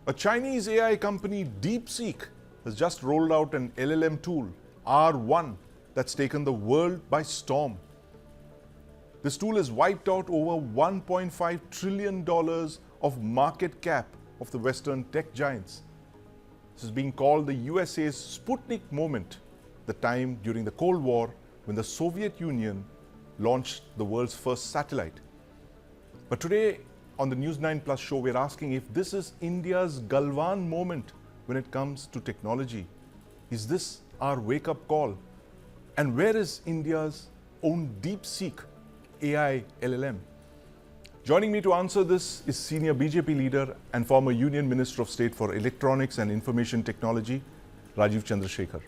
A Chinese AI company, DeepSeek, has just rolled out an LLM tool, R1, that's taken the world by storm. This tool has wiped out over $1.5 trillion of market cap of the Western tech giants. This is being called the USA's Sputnik moment, the time during the Cold War when the Soviet Union launched the world's first satellite. But today on the News9 Plus Show, we're asking if this is India's Galwan moment when it comes to technology. Is this our wake-up call? And where is India's own DeepSeek AI LLM? Joining me to answer this is senior BJP leader and former Union Minister of State for Electronics and Information Technology, Rajiv Chandrasekhar.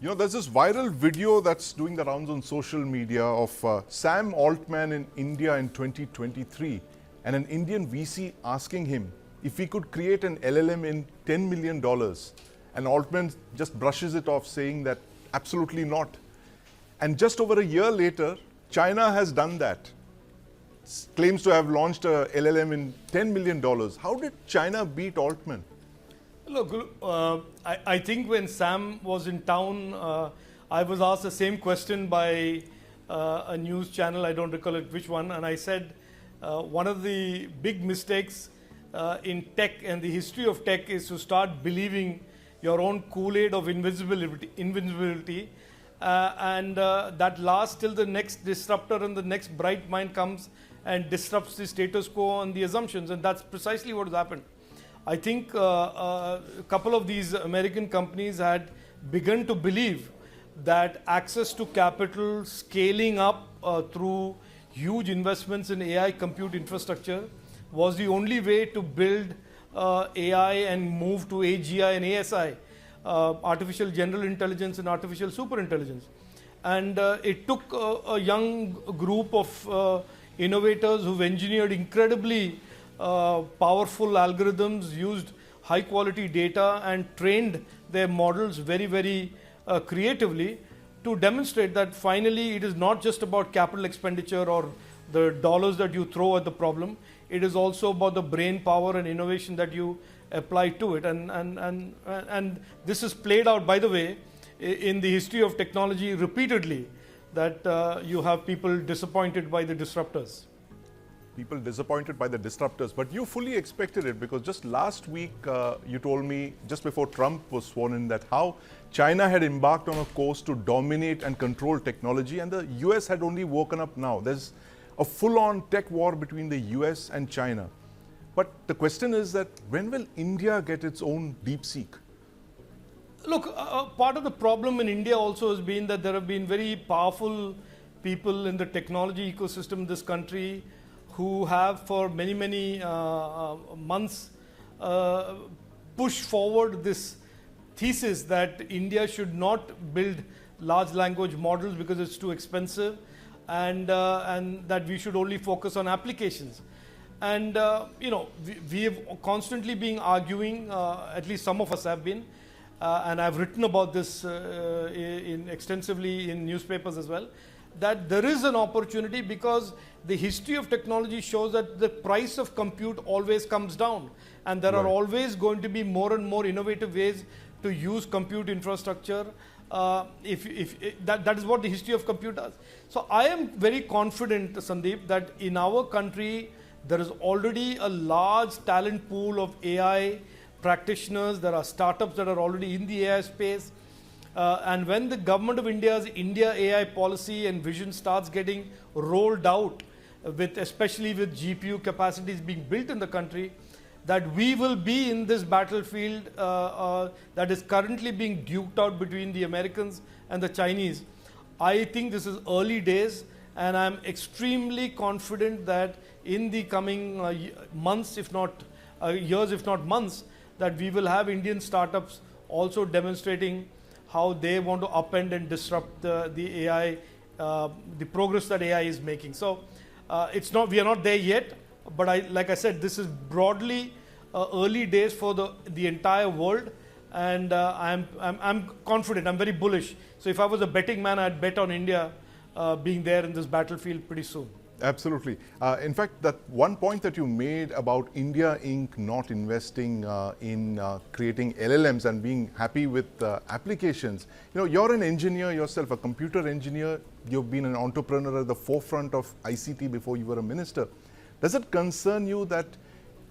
You know, there's this viral video that's doing the rounds on social media of Sam Altman in India in 2023 and an Indian VC asking him if he could create an LLM in $10 million. And Altman just brushes it off, saying that absolutely not. And just over a year later, China has done that. Claims to have launched a LLM in $10 million. How did China beat Altman? Look, I think when Sam was in town, I was asked the same question by a news channel, I don't recall which one, and I said one of the big mistakes in tech and the history of tech is to start believing your own Kool-Aid of invincibility, and that lasts till the next disruptor and the next bright mind comes and disrupts the status quo and the assumptions, and that's precisely what has happened. I think a couple of these American companies had begun to believe that access to capital, scaling up through huge investments in AI compute infrastructure was the only way to build AI and move to AGI and ASI, artificial general intelligence and artificial superintelligence. And it took a young group of innovators who've engineered incredibly powerful algorithms, used high quality data and trained their models very, very creatively to demonstrate that finally it is not just about capital expenditure or the dollars that you throw at the problem. It is also about the brain power and innovation that you apply to it. And this is played out, by the way, in the history of technology repeatedly, that you have people disappointed by the disruptors. People disappointed by the disruptors, but you fully expected it, because just last week you told me, just before Trump was sworn in, that how China had embarked on a course to dominate and control technology, and the US had only woken up now. There's a full-on tech war between the US and China. But the question is that when will India get its own DeepSeek? Look, part of the problem in India also has been that there have been very powerful people in the technology ecosystem in this country who have for many, many months pushed forward this thesis that India should not build large language models because it's too expensive, and that we should only focus on applications. And you know, we have constantly been arguing, at least some of us have been, and I've written about this extensively in newspapers as well, that there is an opportunity because the history of technology shows that the price of compute always comes down, and there are always going to be more and more innovative ways to use compute infrastructure. That is what the history of compute does. So I am very confident, Sandeep, that in our country there is already a large talent pool of AI practitioners. There are startups that are already in the AI space. And when the government of India's India AI policy and vision starts getting rolled out, especially with GPU capacities being built in the country, that we will be in this battlefield that is currently being duked out between the Americans and the Chinese. I think this is early days, and I'm extremely confident that in the coming months, if not years, if not months, that we will have Indian startups also demonstrating how they want to upend and disrupt the AI, the progress that AI is making. So we are not there yet, but like I said, this is broadly early days for the entire world, and I'm confident, I'm very bullish. So if I was a betting man, I'd bet on India being there in this battlefield pretty soon. Absolutely. In fact, that one point that you made about India Inc. not investing in creating LLMs and being happy with applications. You know, you're an engineer yourself, a computer engineer. You've been an entrepreneur at the forefront of ICT before you were a minister. Does it concern you that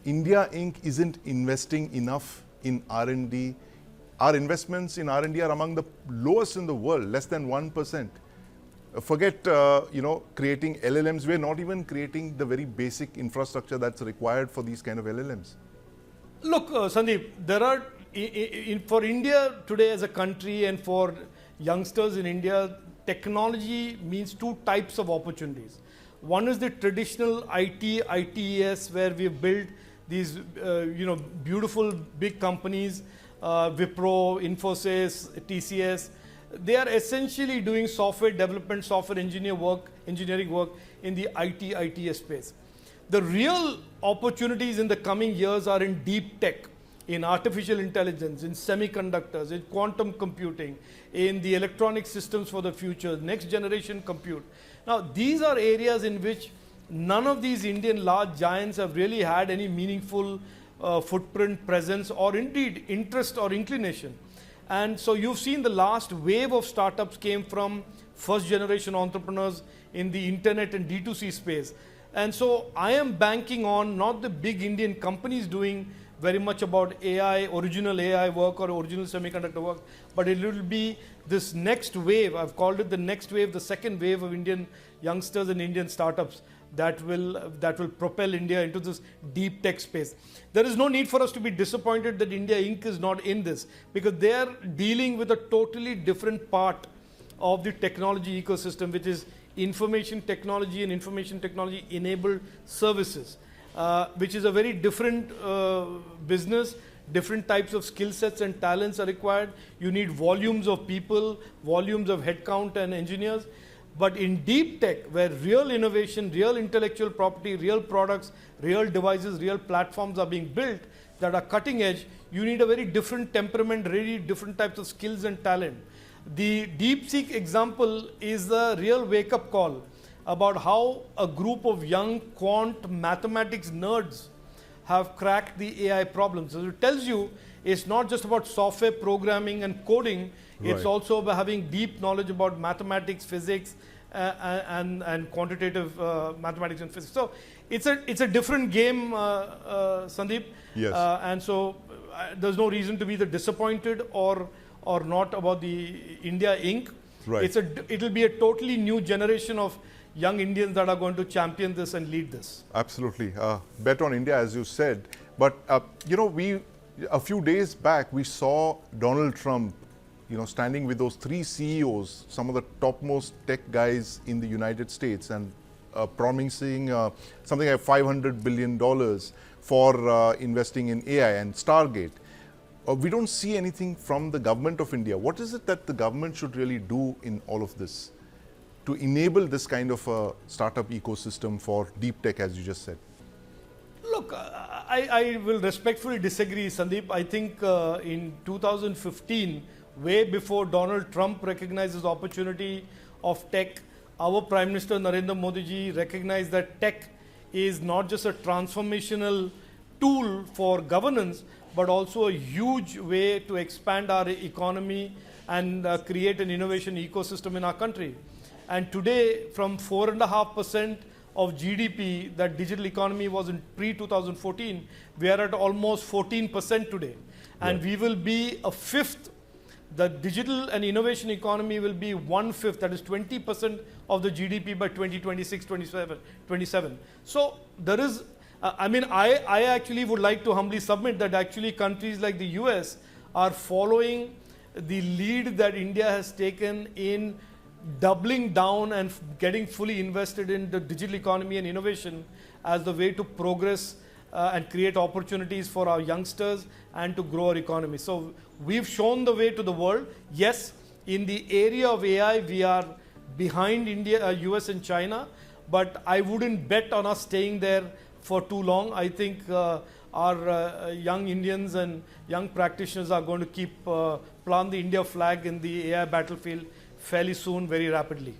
India Inc. isn't investing enough in R&D? Our investments in R&D are among the lowest in the world, less than 1%. Forget, creating LLMs. We're not even creating the very basic infrastructure that's required for these kind of LLMs. Look, Sandeep, there are, for India today as a country and for youngsters in India, technology means two types of opportunities. One is the traditional IT, ITES, where we've built these, beautiful big companies, Wipro, Infosys, TCS. They are essentially doing software development, software engineering work in the IT, ITES space. The real opportunities in the coming years are in deep tech, in artificial intelligence, in semiconductors, in quantum computing, in the electronic systems for the future, next generation compute. Now, these are areas in which none of these Indian large giants have really had any meaningful footprint, presence, or indeed interest or inclination. And so you've seen the last wave of startups came from first generation entrepreneurs in the internet and D2C space. And so I am banking on not the big Indian companies doing very much about AI, original AI work or original semiconductor work, but it will be this next wave. I've called it the next wave, the second wave of Indian youngsters and Indian startups that will propel India into this deep tech space. There is no need for us to be disappointed that India Inc. is not in this, because they are dealing with a totally different part of the technology ecosystem, which is information technology and information technology enabled services, which is a very different business. Different types of skill sets and talents are required. You need volumes of people, volumes of headcount and engineers. But in deep tech, where real innovation, real intellectual property, real products, real devices, real platforms are being built that are cutting edge, you need a very different temperament, really different types of skills and talent. The deepseek example is the real wake-up call about how a group of young quant mathematics nerds have cracked the AI problems. So it tells you it's not just about software programming and coding, it's also about having deep knowledge about mathematics, physics, and quantitative mathematics and physics. So it's a different game, Sandeep. Yes. And so there's no reason to be either disappointed or not about the India Inc. Right. It'll be a totally new generation of young Indians that are going to champion this and lead this. Absolutely. Bet on India, as you said. But, a few days back, we saw Donald Trump, standing with those three CEOs, some of the topmost tech guys in the United States, and promising something like $500 billion for investing in AI and Stargate. We don't see anything from the government of India. What is it that the government should really do in all of this to enable this kind of a startup ecosystem for deep tech, as you just said? Look, I will respectfully disagree, Sandeep. I think in 2015, way before Donald Trump recognized the opportunity of tech, our Prime Minister Narendra Modi ji recognized that tech is not just a transformational tool for governance, but also a huge way to expand our economy and create an innovation ecosystem in our country. And today, from 4.5% of GDP that digital economy was in pre-2014, we are at almost 14% today. And we will be a fifth. The digital and innovation economy will be 1/5, that is 20% of the GDP by 2026, 27. So there is, I actually would like to humbly submit that actually countries like the US are following the lead that India has taken in doubling down and getting fully invested in the digital economy and innovation as the way to progress and create opportunities for our youngsters and to grow our economy. So we've shown the way to the world. Yes, in the area of AI, we are behind India, US and China, but I wouldn't bet on us staying there for too long. I think our young Indians and young practitioners are going to keep plant the India flag in the AI battlefield fairly soon, very rapidly.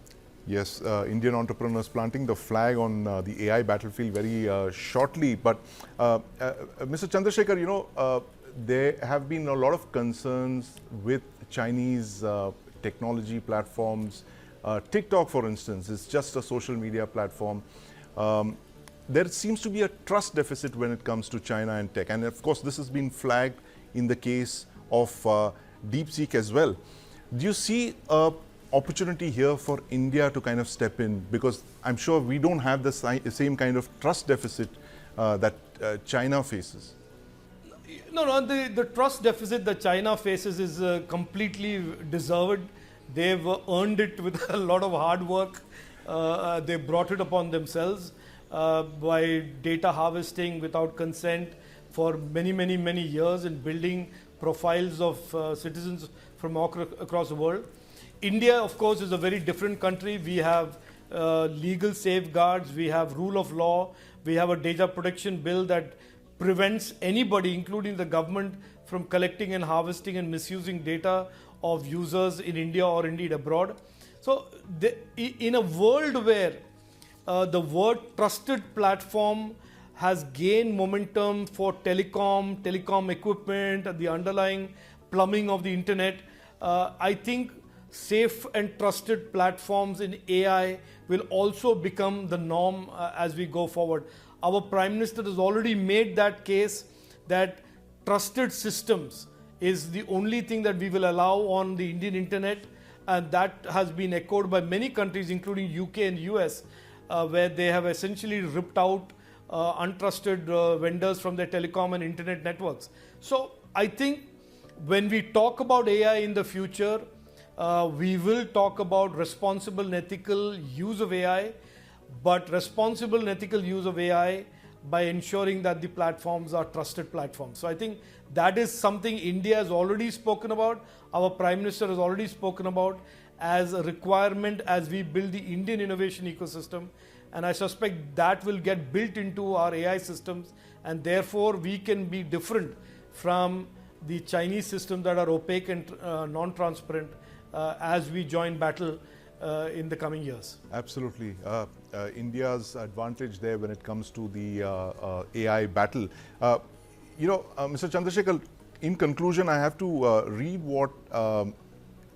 Yes, Indian entrepreneurs planting the flag on the AI battlefield very shortly. But Mr. Chandrasekhar, there have been a lot of concerns with Chinese technology platforms. TikTok, for instance, is just a social media platform. There seems to be a trust deficit when it comes to China and tech. And of course, this has been flagged in the case of DeepSeek as well. Do you see a opportunity here for India to kind of step in? Because I'm sure we don't have the same kind of trust deficit that China faces. No, the trust deficit that China faces is completely deserved. They've earned it with a lot of hard work. They brought it upon themselves by data harvesting without consent for many years and building profiles of citizens from across the world. India, of course, is a very different country. We have legal safeguards, we have rule of law, we have a data protection bill that prevents anybody, including the government, from collecting and harvesting and misusing data of users in India or indeed abroad. So in a world where the word trusted platform has gained momentum for telecom equipment, the underlying plumbing of the internet, I think safe and trusted platforms in AI will also become the norm as we go forward. Our Prime Minister has already made that case that trusted systems is the only thing that we will allow on the Indian internet, and that has been echoed by many countries including UK and US, where they have essentially ripped out untrusted vendors from their telecom and internet networks. So I think when we talk about AI in the future, we will talk about responsible and ethical use of AI, but responsible and ethical use of AI by ensuring that the platforms are trusted platforms. So I think that is something India has already spoken about, our Prime Minister has already spoken about as a requirement as we build the Indian innovation ecosystem. And I suspect that will get built into our AI systems, and therefore we can be different from the Chinese systems that are opaque and non-transparent as we join battle in the coming years. Absolutely. India's advantage there when it comes to the AI battle. Mr. Chandrasekhar, in conclusion, I have to read what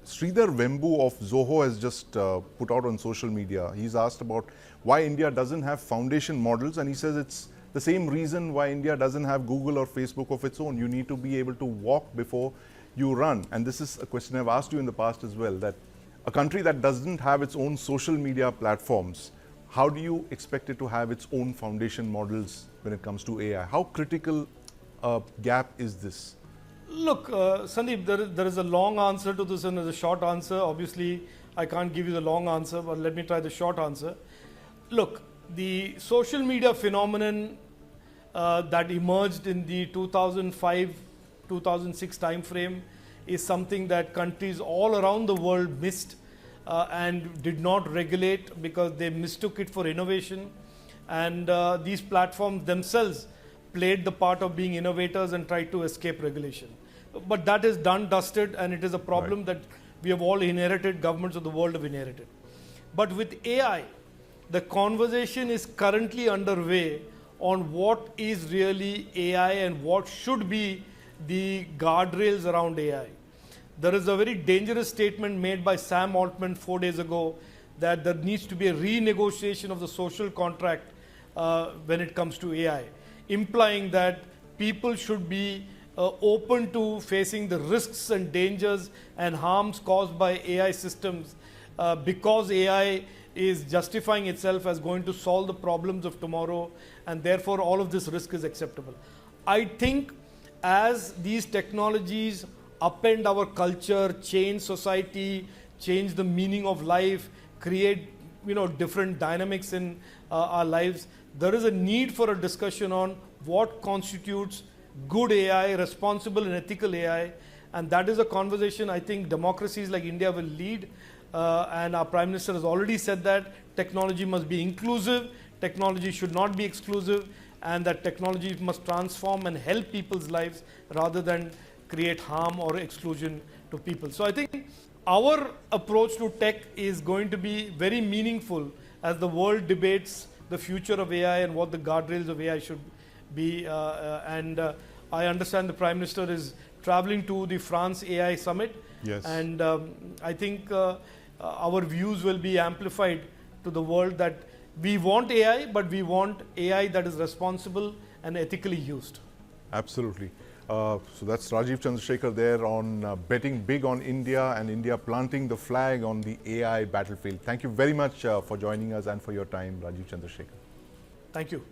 Sridhar Vembu of Zoho has just put out on social media. He's asked about why India doesn't have foundation models, and he says it's the same reason why India doesn't have Google or Facebook of its own. You need to be able to walk before you run. And this is a question I've asked you in the past as well, that a country that doesn't have its own social media platforms, how do you expect it to have its own foundation models when it comes to AI? How critical a gap is this? Look, Sandeep, there is a long answer to this and there's a short answer. Obviously, I can't give you the long answer, but let me try the short answer. Look, the social media phenomenon that emerged in the 2005-2006 time frame is something that countries all around the world missed and did not regulate because they mistook it for innovation. And these platforms themselves played the part of being innovators and tried to escape regulation. But that is done, dusted, and it is a problem that we have all inherited, governments of the world have inherited. But with AI, the conversation is currently underway on what is really AI and what should be the guardrails around AI. There is a very dangerous statement made by Sam Altman 4 days ago that there needs to be a renegotiation of the social contract when it comes to AI, implying that people should be open to facing the risks and dangers and harms caused by AI systems because AI is justifying itself as going to solve the problems of tomorrow, and therefore all of this risk is acceptable. I think as these technologies upend our culture, change society, change the meaning of life, create different dynamics in our lives, there is a need for a discussion on what constitutes good AI, responsible and ethical AI, and that is a conversation I think democracies like India will lead. And our Prime Minister has already said that technology must be inclusive, technology should not be exclusive, and that technology must transform and help people's lives rather than create harm or exclusion to people. So I think our approach to tech is going to be very meaningful as the world debates the future of AI and what the guardrails of AI should be. I understand the Prime Minister is traveling to the France AI Summit. Yes. And I think our views will be amplified to the world that we want AI, but we want AI that is responsible and ethically used. Absolutely. So that's Rajiv Chandrasekhar there on betting big on India and India planting the flag on the AI battlefield. Thank you very much for joining us and for your time, Rajiv Chandrasekhar. Thank you.